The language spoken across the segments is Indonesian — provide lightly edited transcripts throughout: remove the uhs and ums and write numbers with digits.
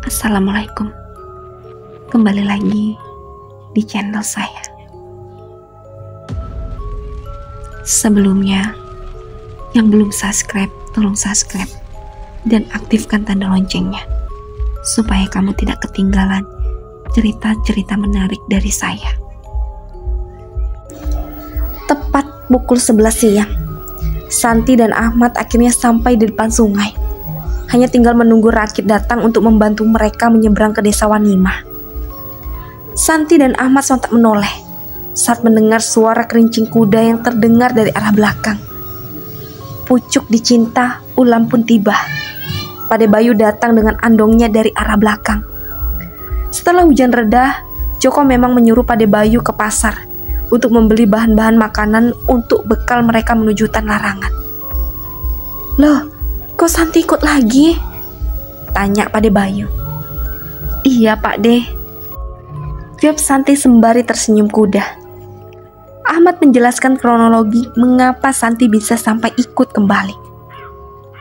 Assalamualaikum. Kembali lagi di channel saya. Sebelumnya, yang belum subscribe, tolong subscribe dan aktifkan tanda loncengnya supaya kamu tidak ketinggalan cerita-cerita menarik dari saya. Tepat pukul 11 siang, Santi dan Ahmad akhirnya sampai di depan sungai. Hanya tinggal menunggu Rakit datang untuk membantu mereka menyeberang ke desa Wanimah. Santi dan Ahmad sontak menoleh saat mendengar suara kerincing kuda yang terdengar dari arah belakang. Pucuk dicinta, Ulam pun tiba. Pade Bayu datang dengan andongnya dari arah belakang. Setelah hujan reda, Joko memang menyuruh Pade Bayu ke pasar untuk membeli bahan-bahan makanan untuk bekal mereka menuju hutan larangan. Loh, kok Santi ikut lagi? Tanya Pade Bayu. Iya Pak De, jawab Santi sembari tersenyum kuda. Ahmad menjelaskan kronologi mengapa Santi bisa sampai ikut kembali.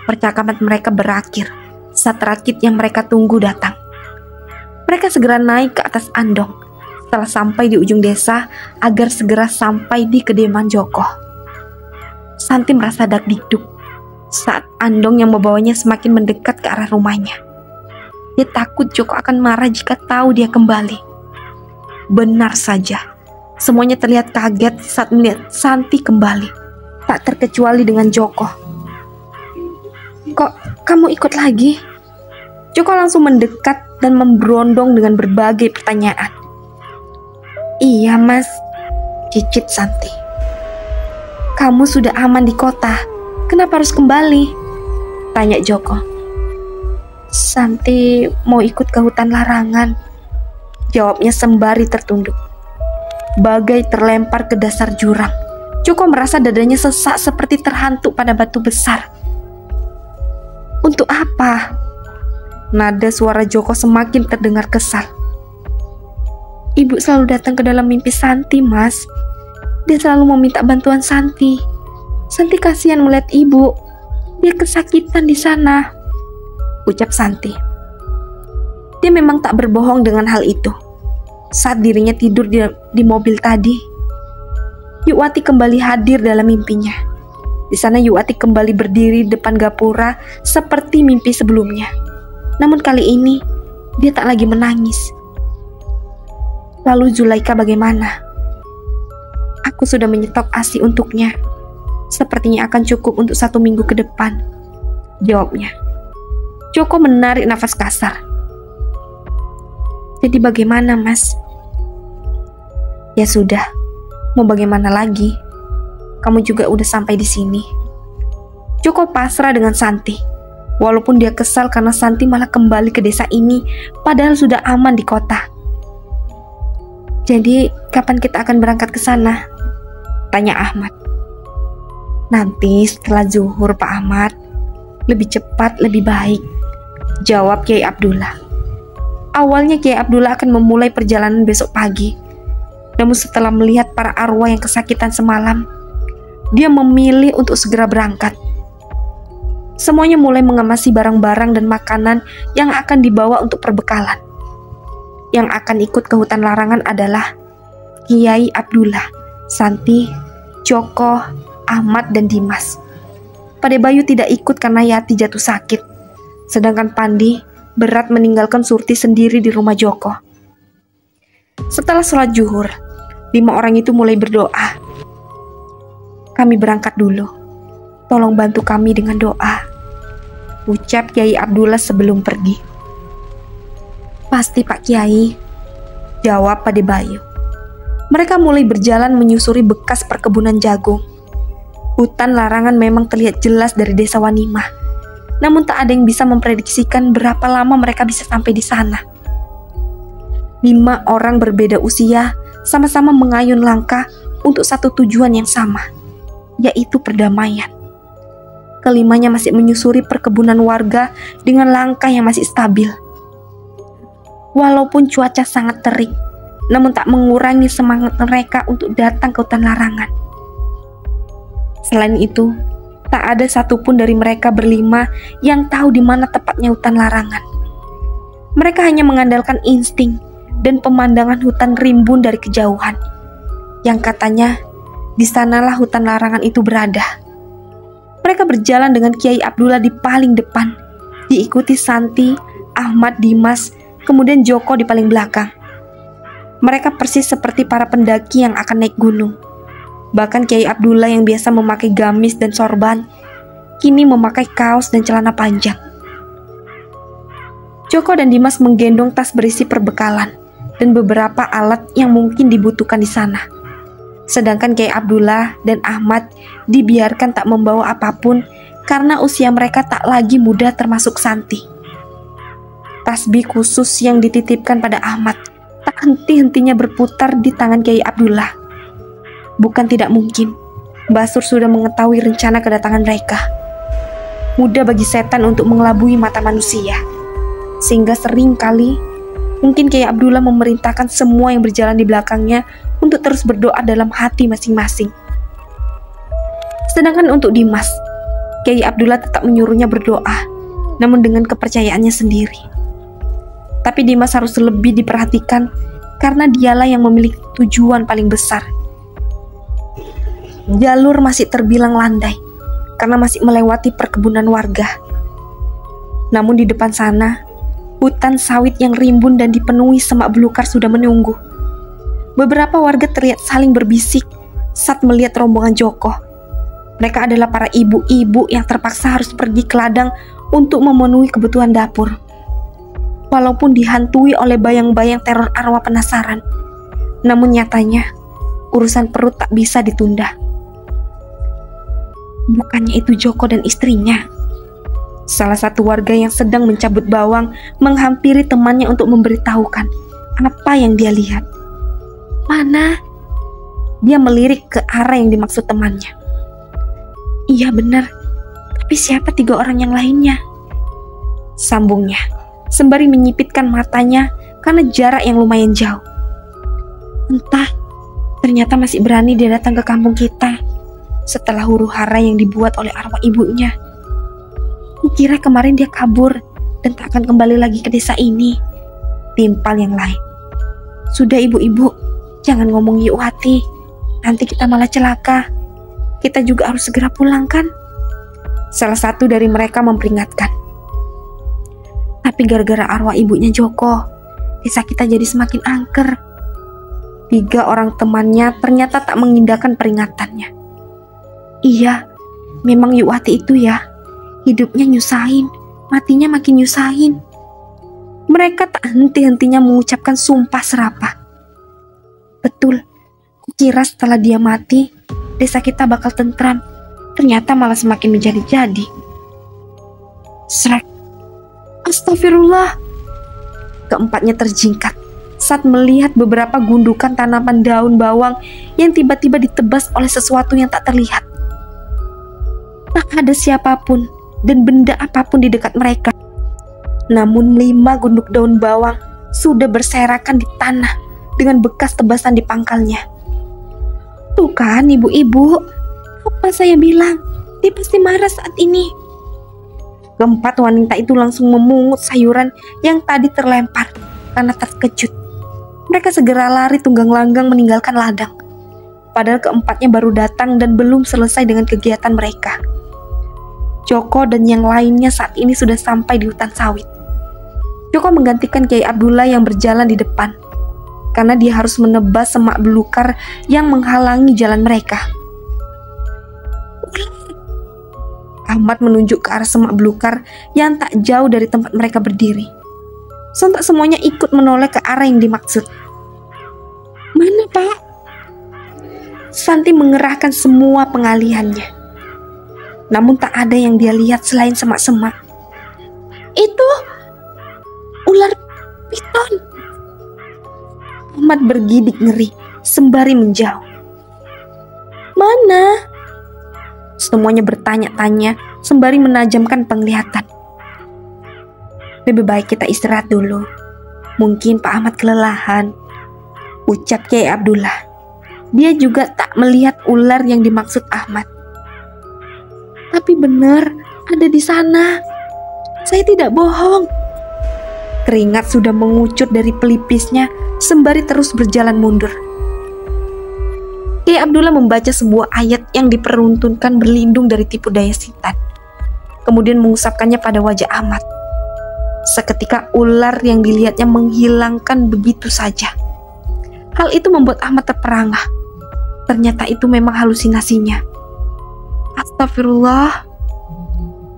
Percakapan mereka berakhir saat Rakit yang mereka tunggu datang. Mereka segera naik ke atas andong setelah sampai di ujung desa agar segera sampai di kediaman Joko. Santi merasa dak-dikduk saat andong yang membawanya semakin mendekat ke arah rumahnya. Dia takut Joko akan marah jika tahu dia kembali. Benar saja, semuanya terlihat kaget saat melihat Santi kembali, tak terkecuali dengan Joko. Kok kamu ikut lagi? Joko langsung mendekat dan memberondong dengan berbagai pertanyaan. Iya mas, cicit Santi. Kamu sudah aman di kota, kenapa harus kembali? Tanya Joko. Santi mau ikut ke hutan larangan, jawabnya sembari tertunduk. Bagai terlempar ke dasar jurang, Joko merasa dadanya sesak seperti terhantuk pada batu besar. Untuk apa? Nada suara Joko semakin terdengar kesal. Ibu selalu datang ke dalam mimpi Santi, mas. Dia selalu meminta bantuan Santi. Santi kasihan melihat ibu. Dia kesakitan di sana, ucap Santi. Dia memang tak berbohong dengan hal itu. Saat dirinya tidur di mobil tadi, Yuwati kembali hadir dalam mimpinya. Di sana Yuwati kembali berdiri depan gapura seperti mimpi sebelumnya. Namun kali ini dia tak lagi menangis. Lalu Zulaika bagaimana? Aku sudah menyetok ASI untuknya. Sepertinya akan cukup untuk 1 minggu ke depan, jawabnya. Joko menarik nafas kasar. Jadi bagaimana mas? Ya sudah, mau bagaimana lagi? Kamu juga udah sampai di sini. Joko pasrah dengan Santi. Walaupun dia kesal karena Santi malah kembali ke desa ini padahal sudah aman di kota. Jadi kapan kita akan berangkat ke sana? Tanya Ahmad. Nanti setelah zuhur Pak Ahmad. Lebih cepat lebih baik, jawab Kiai Abdullah. Awalnya Kiai Abdullah akan memulai perjalanan besok pagi. Namun setelah melihat para arwah yang kesakitan semalam, dia memilih untuk segera berangkat. Semuanya mulai mengemasi barang-barang dan makanan yang akan dibawa untuk perbekalan. Yang akan ikut ke hutan larangan adalah Kiai Abdullah, Santi, Joko, Ahmad, dan Dimas. Pade Bayu tidak ikut karena Yati jatuh sakit. Sedangkan Pandi berat meninggalkan Surti sendiri di rumah Joko. Setelah sholat zuhur, 5 orang itu mulai berdoa. Kami berangkat dulu. Tolong bantu kami dengan doa, ucap Kiai Abdullah sebelum pergi. Pasti Pak Kiai, jawab Pade Bayu. Mereka mulai berjalan menyusuri bekas perkebunan jagung. Hutan larangan memang terlihat jelas dari desa Wanimah. Namun tak ada yang bisa memprediksikan berapa lama mereka bisa sampai di sana. 5 orang berbeda usia sama-sama mengayun langkah untuk satu tujuan yang sama, yaitu perdamaian. Kelimanya masih menyusuri perkebunan warga dengan langkah yang masih stabil. Walaupun cuaca sangat terik, namun tak mengurangi semangat mereka untuk datang ke hutan larangan. Selain itu, tak ada satupun dari mereka berlima yang tahu di mana tepatnya hutan larangan. Mereka hanya mengandalkan insting dan pemandangan hutan rimbun dari kejauhan, yang katanya di sanalah hutan larangan itu berada. Mereka berjalan dengan Kiai Abdullah di paling depan, diikuti Santi, Ahmad, Dimas, kemudian Joko di paling belakang. Mereka persis seperti para pendaki yang akan naik gunung. Bahkan Kiai Abdullah yang biasa memakai gamis dan sorban, kini memakai kaos dan celana panjang. Joko dan Dimas menggendong tas berisi perbekalan dan beberapa alat yang mungkin dibutuhkan di sana. Sedangkan Kiai Abdullah dan Ahmad dibiarkan tak membawa apapun karena usia mereka tak lagi muda, termasuk Santi. Tasbih khusus yang dititipkan pada Ahmad tak henti-hentinya berputar di tangan Kiai Abdullah. Bukan tidak mungkin, Basur sudah mengetahui rencana kedatangan mereka. Mudah bagi setan untuk mengelabui mata manusia, sehingga sering kali mungkin Kiai Abdullah memerintahkan semua yang berjalan di belakangnya untuk terus berdoa dalam hati masing-masing. Sedangkan untuk Dimas, Kiai Abdullah tetap menyuruhnya berdoa, namun dengan kepercayaannya sendiri. Tapi Dimas harus lebih diperhatikan karena dialah yang memiliki tujuan paling besar. Jalur masih terbilang landai karena masih melewati perkebunan warga. Namun di depan sana, hutan sawit yang rimbun dan dipenuhi semak belukar sudah menunggu. Beberapa warga terlihat saling berbisik saat melihat rombongan Joko. Mereka adalah para ibu-ibu yang terpaksa harus pergi ke ladang untuk memenuhi kebutuhan dapur. Walaupun dihantui oleh bayang-bayang teror arwah penasaran, namun nyatanya urusan perut tak bisa ditunda. Bukannya itu Joko dan istrinya? Salah satu warga yang sedang mencabut bawang menghampiri temannya untuk memberitahukan apa yang dia lihat. Mana? Dia melirik ke arah yang dimaksud temannya. Iya benar, tapi siapa 3 orang yang lainnya? Sambungnya, sembari menyipitkan matanya karena jarak yang lumayan jauh. Entah, ternyata masih berani dia datang ke kampung kita setelah huru-hara yang dibuat oleh arwah ibunya. Kukira kemarin dia kabur dan tak akan kembali lagi ke desa ini. Timpal yang lain. Sudah ibu-ibu, jangan ngomong yuk hati, nanti kita malah celaka. Kita juga harus segera pulang kan? Salah satu dari mereka memperingatkan. Tapi gara-gara arwah ibunya Joko, desa kita jadi semakin angker. 3 orang temannya ternyata tak mengindahkan peringatannya. Iya, memang Yuwati itu ya, hidupnya nyusahin, matinya makin nyusahin. Mereka tak henti-hentinya mengucapkan sumpah serapah. Betul, kukira setelah dia mati, desa kita bakal tentram. Ternyata malah semakin menjadi-jadi. Srek. Astagfirullah. Keempatnya terjingkat saat melihat beberapa gundukan tanaman daun bawang yang tiba-tiba ditebas oleh sesuatu yang tak terlihat. Tak ada siapapun dan benda apapun di dekat mereka. Namun 5 gunduk daun bawang sudah berserakan di tanah dengan bekas tebasan di pangkalnya. Tuh kan ibu-ibu, apa saya bilang, dia pasti marah saat ini. Keempat wanita itu langsung memungut sayuran yang tadi terlempar karena terkejut. Mereka segera lari tunggang langgang meninggalkan ladang. Padahal keempatnya baru datang dan belum selesai dengan kegiatan mereka. Joko dan yang lainnya saat ini sudah sampai di hutan sawit. Joko menggantikan Kiai Abdullah yang berjalan di depan, karena dia harus menebas semak belukar yang menghalangi jalan mereka. Ahmad menunjuk ke arah semak belukar yang tak jauh dari tempat mereka berdiri. Sontak semuanya ikut menoleh ke arah yang dimaksud. Mana Pak? Santi mengerahkan semua pengalihannya. Namun tak ada yang dia lihat selain semak-semak. Itu ular piton. Ahmad bergidik ngeri sembari menjauh. Mana? Semuanya bertanya-tanya sembari menajamkan penglihatan. Lebih baik kita istirahat dulu. Mungkin Pak Ahmad kelelahan, ucap Kiai Abdullah. Dia juga tak melihat ular yang dimaksud Ahmad. Tapi benar, ada di sana. Saya tidak bohong. Keringat sudah mengucur dari pelipisnya sembari terus berjalan mundur. Kiai Abdullah membaca sebuah ayat yang diperuntukkan berlindung dari tipu daya setan. Kemudian mengusapkannya pada wajah Ahmad. Seketika ular yang dilihatnya menghilangkan begitu saja. Hal itu membuat Ahmad terperangah. Ternyata itu memang halusinasinya. Astagfirullah.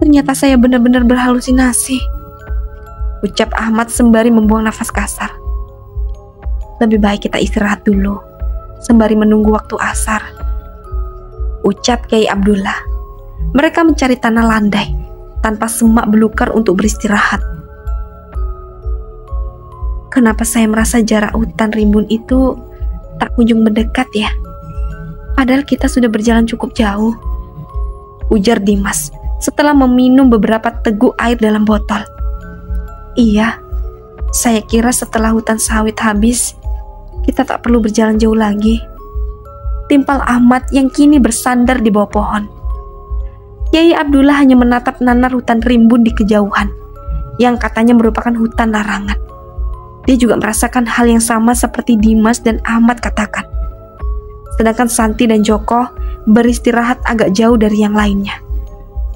Ternyata saya benar-benar berhalusinasi, ucap Ahmad sembari membuang nafas kasar. Lebih baik kita istirahat dulu, sembari menunggu waktu asar, ucap Kiai Abdullah. Mereka mencari tanah landai tanpa semak belukar untuk beristirahat. Kenapa saya merasa jarak hutan rimbun itu tak kunjung mendekat ya? Padahal kita sudah berjalan cukup jauh, ujar Dimas setelah meminum beberapa teguk air dalam botol. Iya, saya kira setelah hutan sawit habis, kita tak perlu berjalan jauh lagi, timpal Ahmad yang kini bersandar di bawah pohon. Kiai Abdullah hanya menatap nanar hutan rimbun di kejauhan, yang katanya merupakan hutan larangan. Dia juga merasakan hal yang sama seperti Dimas dan Ahmad katakan. Sedangkan Santi dan Joko beristirahat agak jauh dari yang lainnya.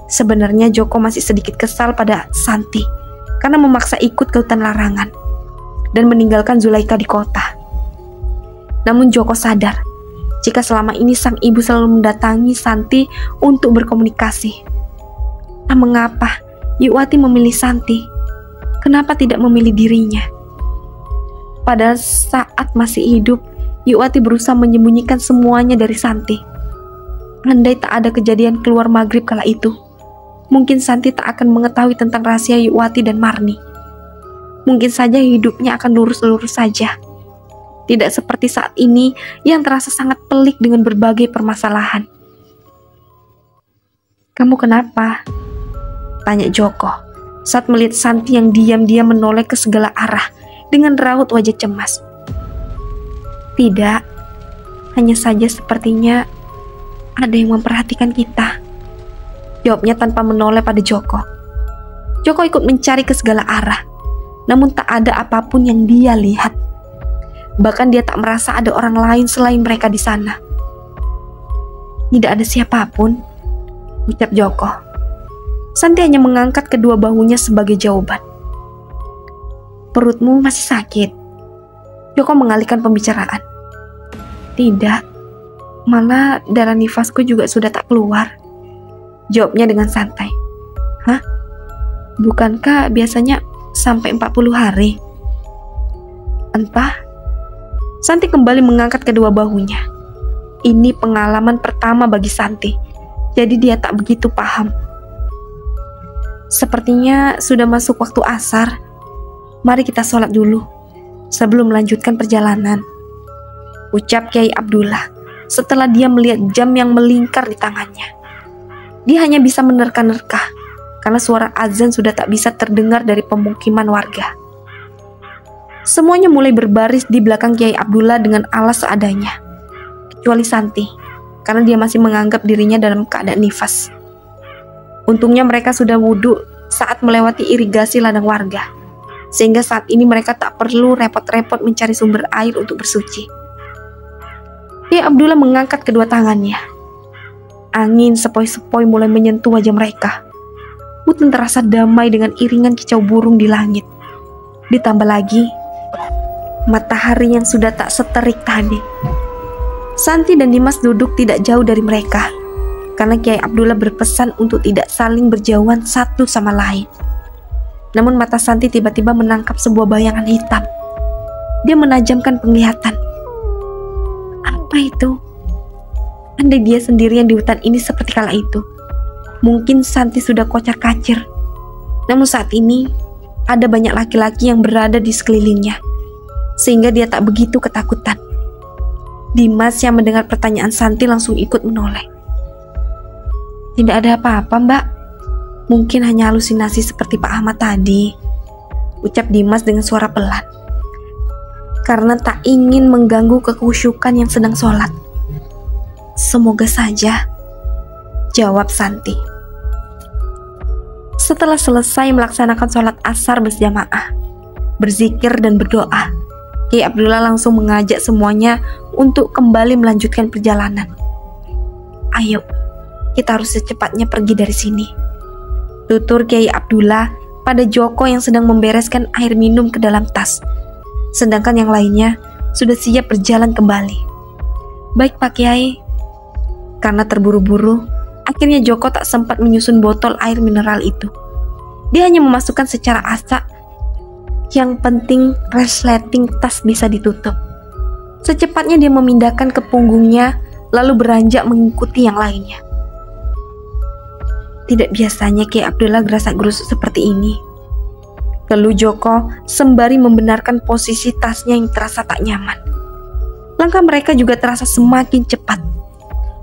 Sebenarnya Joko masih sedikit kesal pada Santi karena memaksa ikut ke hutan larangan dan meninggalkan Zulaika di kota. Namun Joko sadar jika selama ini sang ibu selalu mendatangi Santi untuk berkomunikasi. Nah, mengapa Yuwati memilih Santi? Kenapa tidak memilih dirinya? Padahal saat masih hidup, Yuwati berusaha menyembunyikan semuanya dari Santi. Andai tak ada kejadian keluar maghrib kala itu, mungkin Santi tak akan mengetahui tentang rahasia Yuwati dan Marni. Mungkin saja hidupnya akan lurus-lurus saja. Tidak seperti saat ini yang terasa sangat pelik dengan berbagai permasalahan. "Kamu kenapa?" tanya Joko saat melihat Santi yang diam-diam menoleh ke segala arah dengan raut wajah cemas. "Tidak, hanya saja sepertinya ada yang memperhatikan kita," jawabnya tanpa menoleh pada Joko. Joko ikut mencari ke segala arah, namun tak ada apapun yang dia lihat. Bahkan dia tak merasa ada orang lain selain mereka di sana. "Tidak ada siapapun," ucap Joko. Santi hanya mengangkat kedua bahunya sebagai jawaban. "Perutmu masih sakit?" Joko mengalihkan pembicaraan. "Tidak, malah darah nifasku juga sudah tak keluar," jawabnya dengan santai. "Hah? Bukankah biasanya sampai 40 hari?" "Entah." Santi kembali mengangkat kedua bahunya. Ini pengalaman pertama bagi Santi, jadi dia tak begitu paham. "Sepertinya sudah masuk waktu asar. Mari kita sholat dulu sebelum melanjutkan perjalanan," ucap Kiai Abdullah setelah dia melihat jam yang melingkar di tangannya. Dia hanya bisa menerka-nerka karena suara azan sudah tak bisa terdengar dari pemukiman warga. Semuanya mulai berbaris di belakang Kiai Abdullah dengan alas seadanya, kecuali Santi, karena dia masih menganggap dirinya dalam keadaan nifas. Untungnya mereka sudah wudhu saat melewati irigasi ladang warga, sehingga saat ini mereka tak perlu repot-repot mencari sumber air untuk bersuci. Kiai Abdullah mengangkat kedua tangannya. Angin sepoi-sepoi mulai menyentuh wajah mereka. Hutan terasa damai dengan iringan kicau burung di langit. Ditambah lagi matahari yang sudah tak seterik tadi. Santi dan Dimas duduk tidak jauh dari mereka karena Kiai Abdullah berpesan untuk tidak saling berjauhan satu sama lain. Namun mata Santi tiba-tiba menangkap sebuah bayangan hitam. Dia menajamkan penglihatan. Apa itu? Andai dia sendirian di hutan ini seperti kala itu, mungkin Santi sudah kocar-kacir. Namun saat ini ada banyak laki-laki yang berada di sekelilingnya, sehingga dia tak begitu ketakutan. Dimas yang mendengar pertanyaan Santi langsung ikut menoleh. "Tidak ada apa-apa, Mbak. Mungkin hanya halusinasi seperti Pak Ahmad tadi," ucap Dimas dengan suara pelan, karena tak ingin mengganggu kekhusyukan yang sedang sholat. "Semoga saja," jawab Santi. Setelah selesai melaksanakan sholat asar berjamaah, berzikir dan berdoa, Kiai Abdullah langsung mengajak semuanya untuk kembali melanjutkan perjalanan. "Ayo, kita harus secepatnya pergi dari sini," tutur Kiai Abdullah pada Joko yang sedang membereskan air minum ke dalam tas, sedangkan yang lainnya sudah siap berjalan kembali. "Baik Pak Kiai." Karena terburu-buru, akhirnya Joko tak sempat menyusun botol air mineral itu. Dia hanya memasukkan secara acak. Yang penting resleting tas bisa ditutup. Secepatnya dia memindahkan ke punggungnya, lalu beranjak mengikuti yang lainnya. Tidak biasanya Kiai Abdullah gerasak-gerusuk seperti ini, keluh Joko sembari membenarkan posisi tasnya yang terasa tak nyaman. Langkah mereka juga terasa semakin cepat.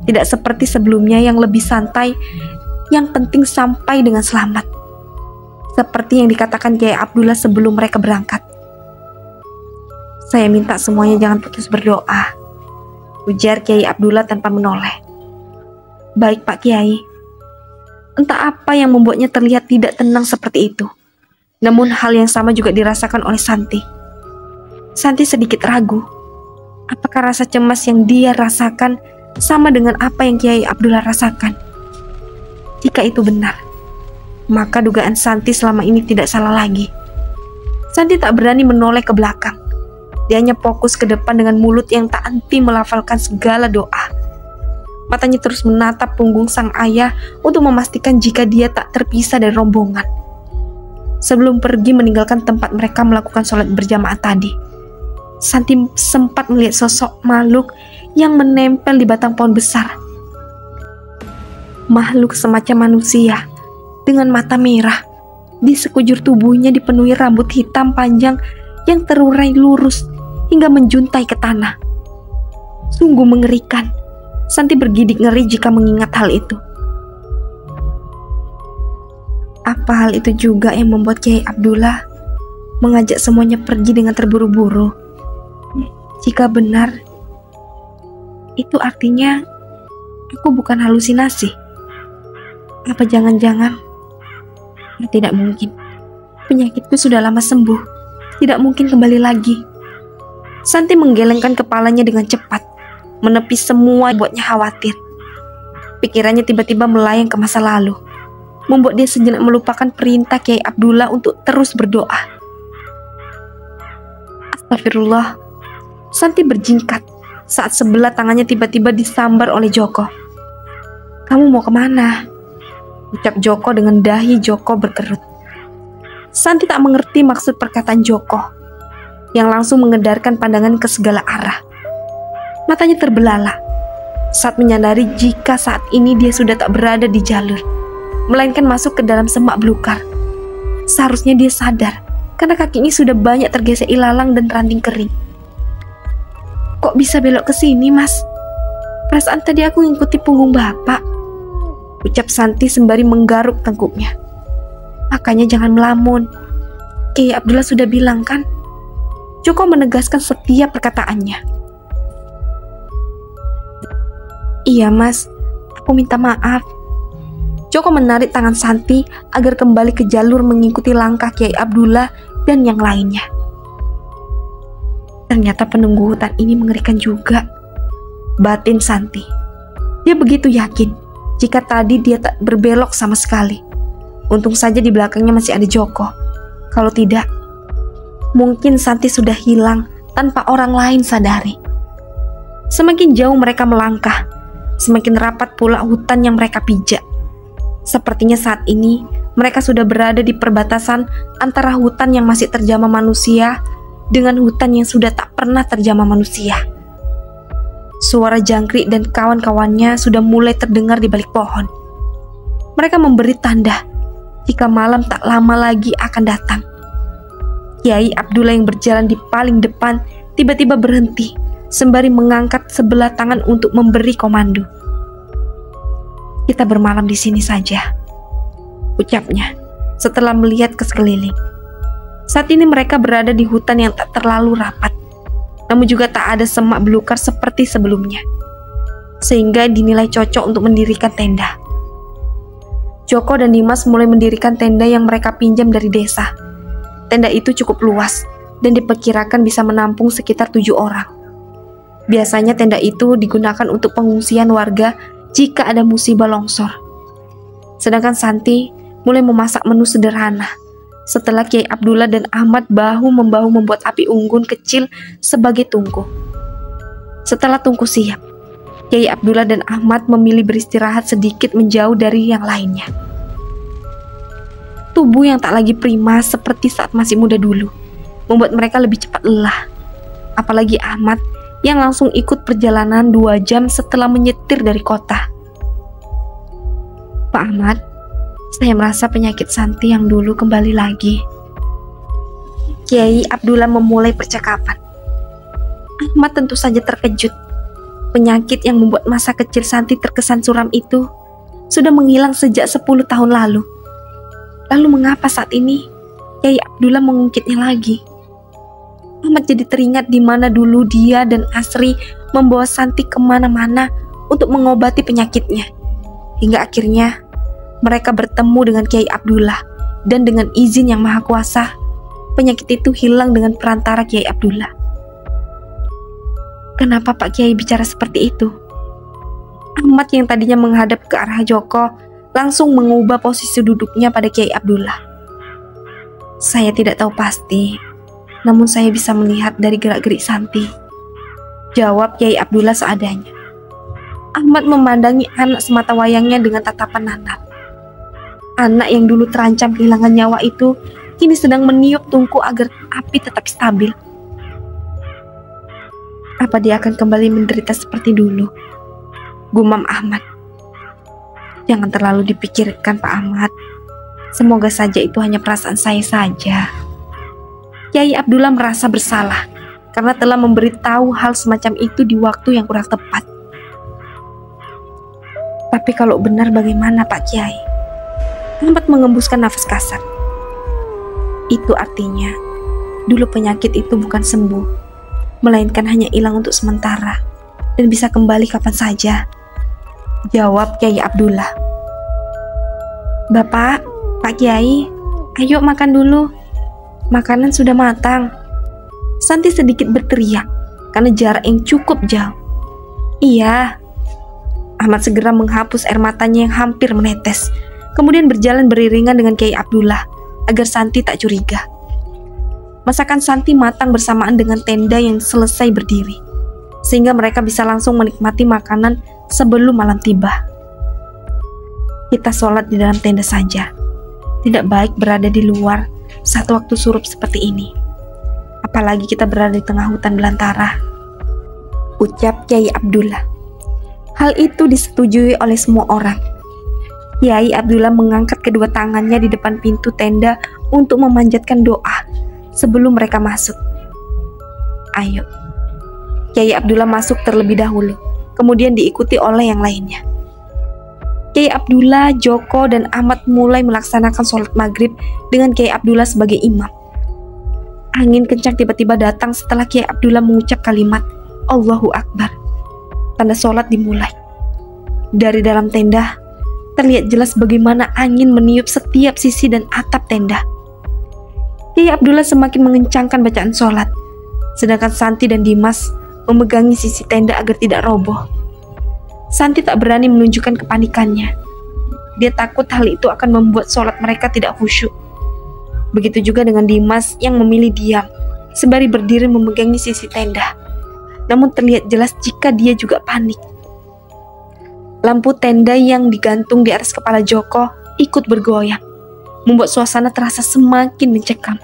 Tidak seperti sebelumnya yang lebih santai, yang penting sampai dengan selamat. Seperti yang dikatakan Kiai Abdullah sebelum mereka berangkat. "Saya minta semuanya jangan putus berdoa," ujar Kiai Abdullah tanpa menoleh. "Baik Pak Kiai." Entah apa yang membuatnya terlihat tidak tenang seperti itu. Namun hal yang sama juga dirasakan oleh Santi. Santi sedikit ragu. Apakah rasa cemas yang dia rasakan sama dengan apa yang Kiai Abdullah rasakan? Jika itu benar, maka dugaan Santi selama ini tidak salah lagi. Santi tak berani menoleh ke belakang. Dia hanya fokus ke depan dengan mulut yang tak henti melafalkan segala doa. Matanya terus menatap punggung sang ayah untuk memastikan jika dia tak terpisah dari rombongan. Sebelum pergi meninggalkan tempat mereka melakukan sholat berjamaah tadi, Santi sempat melihat sosok makhluk yang menempel di batang pohon besar. Makhluk semacam manusia dengan mata merah. Di sekujur tubuhnya dipenuhi rambut hitam panjang yang terurai lurus hingga menjuntai ke tanah. Sungguh mengerikan. Santi bergidik ngeri jika mengingat hal itu. Apa hal itu juga yang membuat Kiai Abdullah mengajak semuanya pergi dengan terburu-buru? Jika benar, itu artinya aku bukan halusinasi. Apa jangan-jangan? Tidak mungkin. Penyakitku sudah lama sembuh. Tidak mungkin kembali lagi. Santi menggelengkan kepalanya dengan cepat, menepis semua yang buatnya khawatir. Pikirannya tiba-tiba melayang ke masa lalu, membuat dia sejenak melupakan perintah Kiai Abdullah untuk terus berdoa. Astagfirullah. Santi berjingkat saat sebelah tangannya tiba-tiba disambar oleh Joko. "Kamu mau kemana?" ucap Joko dengan dahi Joko berkerut. Santi tak mengerti maksud perkataan Joko, yang langsung mengedarkan pandangan ke segala arah. Matanya terbelalak saat menyadari jika saat ini dia sudah tak berada di jalur, melainkan masuk ke dalam semak belukar. Seharusnya dia sadar, karena kakinya sudah banyak tergesek ilalang dan ranting kering. "Kok bisa belok ke sini, Mas? Perasaan tadi aku ngikuti punggung Bapak," ucap Santi sembari menggaruk tengkuknya. "Makanya jangan melamun. Kiai Abdullah sudah bilang kan?" Joko menegaskan setiap perkataannya. "Iya Mas, aku minta maaf." Joko menarik tangan Santi agar kembali ke jalur mengikuti langkah Kiai Abdullah dan yang lainnya. Ternyata penunggu hutan ini mengerikan juga, batin Santi. Dia begitu yakin jika tadi dia tak berbelok sama sekali. Untung saja di belakangnya masih ada Joko. Kalau tidak, mungkin Santi sudah hilang tanpa orang lain sadari. Semakin jauh mereka melangkah, semakin rapat pula hutan yang mereka pijak. Sepertinya saat ini mereka sudah berada di perbatasan antara hutan yang masih terjamah manusia dengan hutan yang sudah tak pernah terjamah manusia. Suara jangkrik dan kawan-kawannya sudah mulai terdengar di balik pohon. Mereka memberi tanda jika malam tak lama lagi akan datang. Kiai Abdullah yang berjalan di paling depan tiba-tiba berhenti sembari mengangkat sebelah tangan untuk memberi komando. "Kita bermalam di sini saja," ucapnya setelah melihat ke sekeliling. Saat ini mereka berada di hutan yang tak terlalu rapat, namun juga tak ada semak belukar seperti sebelumnya, sehingga dinilai cocok untuk mendirikan tenda. Joko dan Dimas mulai mendirikan tenda yang mereka pinjam dari desa. Tenda itu cukup luas, dan diperkirakan bisa menampung sekitar 7 orang. Biasanya tenda itu digunakan untuk pengungsian warga jika ada musibah longsor. Sedangkan Santi mulai memasak menu sederhana setelah Kiai Abdullah dan Ahmad bahu-membahu membuat api unggun kecil sebagai tungku. Setelah tungku siap, Kiai Abdullah dan Ahmad memilih beristirahat sedikit menjauh dari yang lainnya. Tubuh yang tak lagi prima seperti saat masih muda dulu membuat mereka lebih cepat lelah. Apalagi Ahmad yang langsung ikut perjalanan 2 jam setelah menyetir dari kota. Pak Ahmad, saya merasa penyakit Santi yang dulu kembali lagi. Kiai Abdullah memulai percakapan. Ahmad tentu saja terkejut. Penyakit yang membuat masa kecil Santi terkesan suram itu sudah menghilang sejak 10 tahun lalu. Lalu mengapa saat ini Kiai Abdullah mengungkitnya lagi? Ahmad jadi teringat di mana dulu dia dan Asri membawa Santi kemana-mana untuk mengobati penyakitnya. Hingga akhirnya mereka bertemu dengan Kiai Abdullah, dan dengan izin yang maha kuasa, penyakit itu hilang dengan perantara Kiai Abdullah. Kenapa Pak Kiai bicara seperti itu? Ahmad yang tadinya menghadap ke arah Joko langsung mengubah posisi duduknya pada Kiai Abdullah. Saya tidak tahu pasti, namun saya bisa melihat dari gerak-gerik Santi, jawab Kiai Abdullah seadanya. Ahmad memandangi anak semata wayangnya dengan tatapan nanar. Anak yang dulu terancam kehilangan nyawa itu kini sedang meniup tungku agar api tetap stabil. Apa dia akan kembali menderita seperti dulu? Gumam Ahmad. Jangan terlalu dipikirkan Pak Ahmad. Semoga saja itu hanya perasaan saya saja. Kiai Abdullah merasa bersalah karena telah memberitahu hal semacam itu di waktu yang kurang tepat. Tapi kalau benar bagaimana Pak Kiai? Ahmad mengembuskan nafas kasar. Itu artinya dulu penyakit itu bukan sembuh, melainkan hanya hilang untuk sementara dan bisa kembali kapan saja, jawab Kiai Abdullah. Bapak, Pak Kiai, ayo makan dulu. Makanan sudah matang. Santi sedikit berteriak karena jarak yang cukup jauh. Iya. Ahmad segera menghapus air matanya yang hampir menetes, kemudian berjalan beriringan dengan Kiai Abdullah agar Santi tak curiga. Masakan Santi matang bersamaan dengan tenda yang selesai berdiri, sehingga mereka bisa langsung menikmati makanan sebelum malam tiba. Kita sholat di dalam tenda saja. Tidak baik berada di luar saat waktu surup seperti ini. Apalagi kita berada di tengah hutan belantara, ucap Kiai Abdullah. Hal itu disetujui oleh semua orang. Kiai Abdullah mengangkat kedua tangannya di depan pintu tenda untuk memanjatkan doa sebelum mereka masuk. Ayo. Kiai Abdullah masuk terlebih dahulu, kemudian diikuti oleh yang lainnya. Kiai Abdullah, Joko, dan Ahmad mulai melaksanakan sholat maghrib dengan Kiai Abdullah sebagai imam. Angin kencang tiba-tiba datang setelah Kiai Abdullah mengucap kalimat Allahu Akbar. Tanda sholat dimulai. Dari dalam tenda terlihat jelas bagaimana angin meniup setiap sisi dan atap tenda. Kiai Abdullah semakin mengencangkan bacaan sholat, sedangkan Santi dan Dimas memegangi sisi tenda agar tidak roboh. Santi tak berani menunjukkan kepanikannya. Dia takut hal itu akan membuat sholat mereka tidak khusyuk. Begitu juga dengan Dimas yang memilih diam, sembari berdiri memegangi sisi tenda. Namun terlihat jelas jika dia juga panik. Lampu tenda yang digantung di atas kepala Joko ikut bergoyang, membuat suasana terasa semakin mencekam.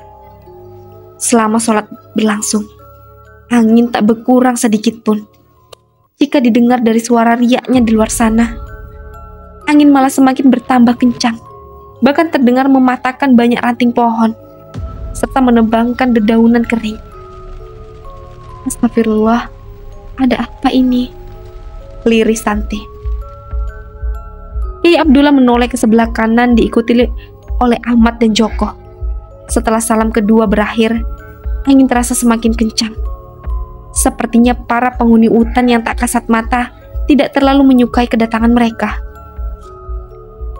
Selama sholat berlangsung, angin tak berkurang sedikit pun. Jika didengar dari suara riaknya di luar sana, angin malah semakin bertambah kencang, bahkan terdengar mematahkan banyak ranting pohon, serta menebangkan dedaunan kering. Astagfirullah, ada apa ini? Liris Santi. Kiai Abdullah menoleh ke sebelah kanan diikuti oleh Ahmad dan Joko. Setelah salam kedua berakhir, angin terasa semakin kencang. Sepertinya para penghuni hutan yang tak kasat mata tidak terlalu menyukai kedatangan mereka.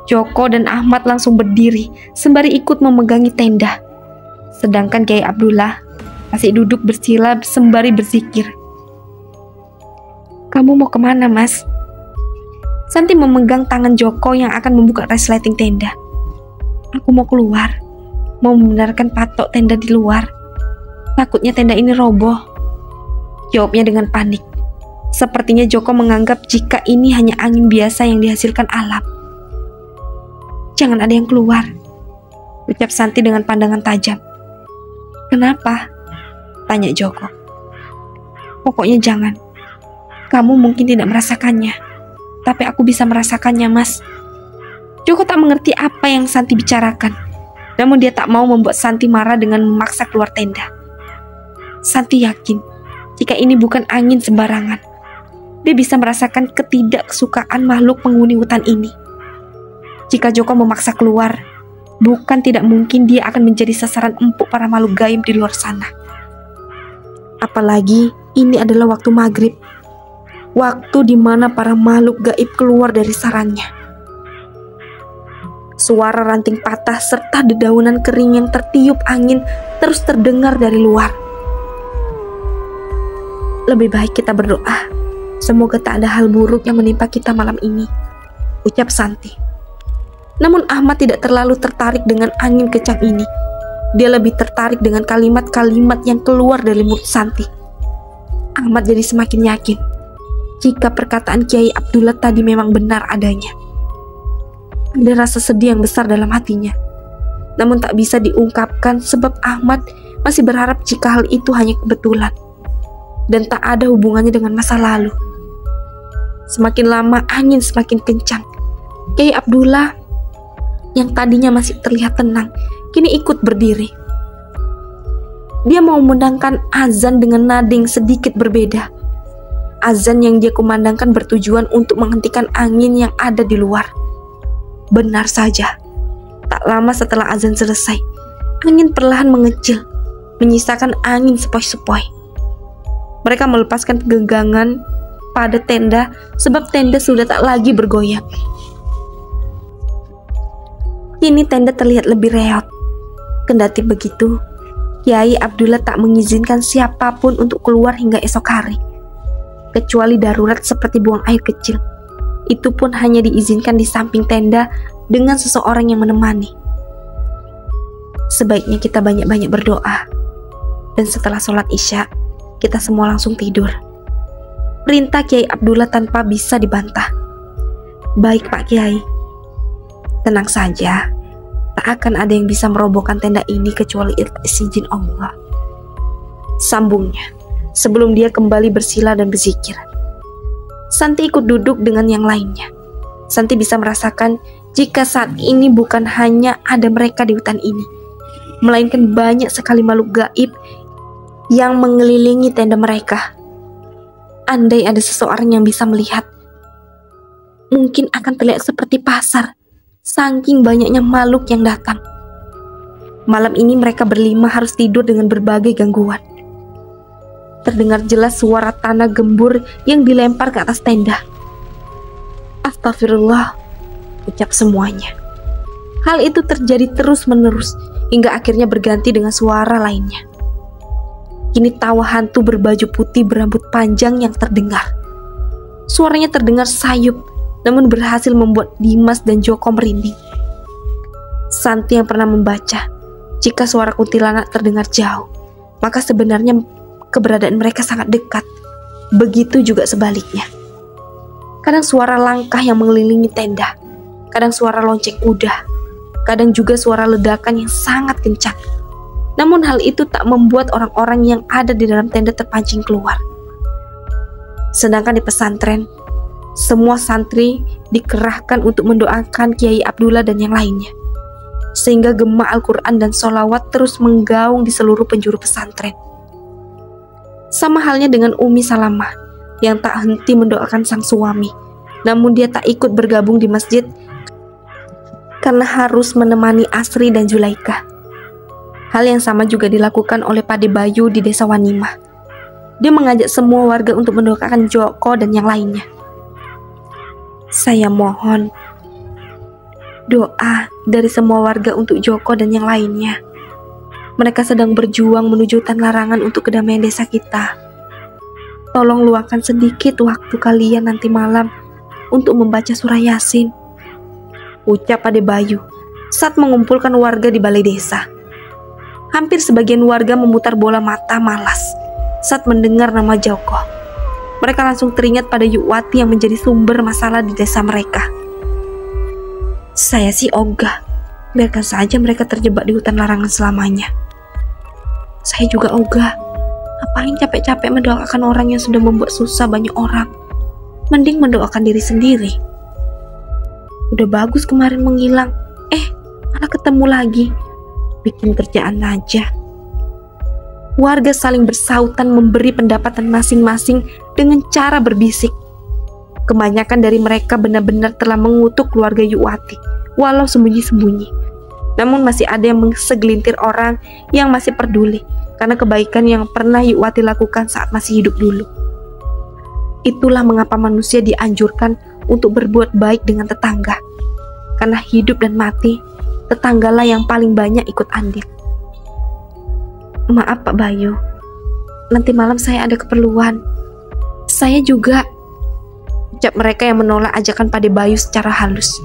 Joko dan Ahmad langsung berdiri sembari ikut memegangi tenda. Sedangkan Kiai Abdullah masih duduk bersila sembari berzikir. "Kamu mau kemana, Mas?" Santi memegang tangan Joko yang akan membuka resleting tenda. "Aku mau keluar, mau membenarkan patok tenda di luar. Takutnya tenda ini roboh," jawabnya dengan panik. Sepertinya Joko menganggap jika ini hanya angin biasa yang dihasilkan alam. "Jangan ada yang keluar," ucap Santi dengan pandangan tajam. "Kenapa?" tanya Joko. "Pokoknya jangan. Kamu mungkin tidak merasakannya, tapi aku bisa merasakannya, Mas." Joko tak mengerti apa yang Santi bicarakan, namun dia tak mau membuat Santi marah dengan memaksa keluar tenda. Santi yakin jika ini bukan angin sembarangan. Dia bisa merasakan ketidaksukaan makhluk penghuni hutan ini. Jika Joko memaksa keluar, bukan tidak mungkin dia akan menjadi sasaran empuk para makhluk gaib di luar sana. Apalagi ini adalah waktu maghrib, waktu di mana para makhluk gaib keluar dari sarangnya. Suara ranting patah serta dedaunan kering yang tertiup angin terus terdengar dari luar. "Lebih baik kita berdoa, semoga tak ada hal buruk yang menimpa kita malam ini," ucap Santi. Namun Ahmad tidak terlalu tertarik dengan angin kencang ini. Dia lebih tertarik dengan kalimat-kalimat yang keluar dari mulut Santi. Ahmad jadi semakin yakin jika perkataan Kiai Abdullah tadi memang benar adanya. Ada rasa sedih yang besar dalam hatinya, namun tak bisa diungkapkan sebab Ahmad masih berharap jika hal itu hanya kebetulan dan tak ada hubungannya dengan masa lalu. Semakin lama angin semakin kencang. Kiai Abdullah yang tadinya masih terlihat tenang, kini ikut berdiri. Dia memandangkan azan dengan nada yang sedikit berbeda. Azan yang dia kumandangkan bertujuan untuk menghentikan angin yang ada di luar. Benar saja, tak lama setelah azan selesai, angin perlahan mengecil, menyisakan angin sepoi-sepoi. Mereka melepaskan kegegangan pada tenda sebab tenda sudah tak lagi bergoyang. Kini tenda terlihat lebih reot. Kendati begitu, Kiai Abdullah tak mengizinkan siapapun untuk keluar hingga esok hari, kecuali darurat seperti buang air kecil. Itu pun hanya diizinkan di samping tenda dengan seseorang yang menemani. Sebaiknya kita banyak-banyak berdoa, dan setelah sholat Isya, kita semua langsung tidur, perintah Kiai Abdullah tanpa bisa dibantah. "Baik Pak Kiai. Tenang saja, tak akan ada yang bisa merobohkan tenda ini kecuali izin Allah," sambungnya sebelum dia kembali bersila dan berzikir. Santi ikut duduk dengan yang lainnya. Santi bisa merasakan jika saat ini bukan hanya ada mereka di hutan ini, melainkan banyak sekali makhluk gaib yang mengelilingi tenda mereka. Andai ada seseorang yang bisa melihat, mungkin akan terlihat seperti pasar, saking banyaknya makhluk yang datang. Malam ini mereka berlima harus tidur dengan berbagai gangguan. Terdengar jelas suara tanah gembur yang dilempar ke atas tenda. "Astagfirullah," ucap semuanya. Hal itu terjadi terus-menerus hingga akhirnya berganti dengan suara lainnya. Kini tawa hantu berbaju putih berambut panjang yang terdengar. Suaranya terdengar sayup, namun berhasil membuat Dimas dan Joko merinding. Santi yang pernah membaca, jika suara kuntilanak terdengar jauh, maka sebenarnya keberadaan mereka sangat dekat. Begitu juga sebaliknya. Kadang suara langkah yang mengelilingi tenda, kadang suara lonceng kuda, kadang juga suara ledakan yang sangat kencang. Namun hal itu tak membuat orang-orang yang ada di dalam tenda terpancing keluar. Sedangkan di pesantren, semua santri dikerahkan untuk mendoakan Kiai Abdullah dan yang lainnya, sehingga gema Al-Quran dan sholawat terus menggaung di seluruh penjuru pesantren. Sama halnya dengan Umi Salamah yang tak henti mendoakan sang suami, namun dia tak ikut bergabung di masjid karena harus menemani Asri dan Zulaikha. Hal yang sama juga dilakukan oleh Pade Bayu di desa Wanimah. Dia mengajak semua warga untuk mendoakan Joko dan yang lainnya. Saya mohon doa dari semua warga untuk Joko dan yang lainnya. Mereka sedang berjuang menuju hutan larangan untuk kedamaian desa kita. Tolong luangkan sedikit waktu kalian nanti malam untuk membaca surah Yasin, ucap Pade Bayu saat mengumpulkan warga di balai desa. Hampir sebagian warga memutar bola mata malas saat mendengar nama Joko. Mereka langsung teringat pada Yukwati yang menjadi sumber masalah di desa mereka. Saya sih ogah, biarkan saja mereka terjebak di hutan larangan selamanya. Saya juga ogah, ngapain capek-capek mendoakan orang yang sudah membuat susah banyak orang. Mending mendoakan diri sendiri. Udah bagus kemarin menghilang, malah ketemu lagi. Bikin kerjaan aja. Warga saling bersautan memberi pendapatan masing-masing dengan cara berbisik. Kebanyakan dari mereka benar-benar telah mengutuk keluarga Yukwati, walau sembunyi-sembunyi. Namun masih ada yang segelintir orang yang masih peduli karena kebaikan yang pernah Yukwati lakukan saat masih hidup dulu. Itulah mengapa manusia dianjurkan untuk berbuat baik dengan tetangga. Karena hidup dan mati, tetanggalah yang paling banyak ikut andil. Maaf Pak Bayu, nanti malam saya ada keperluan. Saya juga, ucap mereka yang menolak ajakan Pade Bayu secara halus.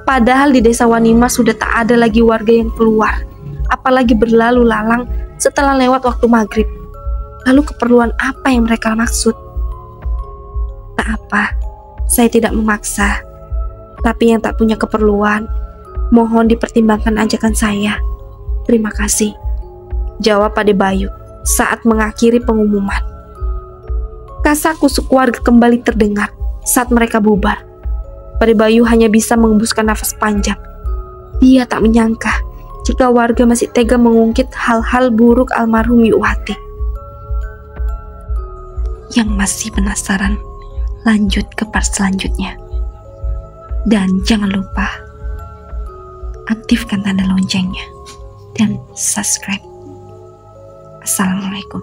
Padahal di desa Wanima sudah tak ada lagi warga yang keluar, apalagi berlalu lalang setelah lewat waktu maghrib. Lalu keperluan apa yang mereka maksud? Tak apa, saya tidak memaksa. Tapi yang tak punya keperluan, mohon dipertimbangkan ajakan saya. Terima kasih, jawab Pade Bayu saat mengakhiri pengumuman. Kasak-kusuk warga kembali terdengar saat mereka bubar. Pade Bayu hanya bisa mengembuskan nafas panjang. Dia tak menyangka jika warga masih tega mengungkit hal-hal buruk almarhum Yukwati. Yang masih penasaran, lanjut ke part selanjutnya. Dan jangan lupa aktifkan tanda loncengnya dan subscribe. Assalamualaikum.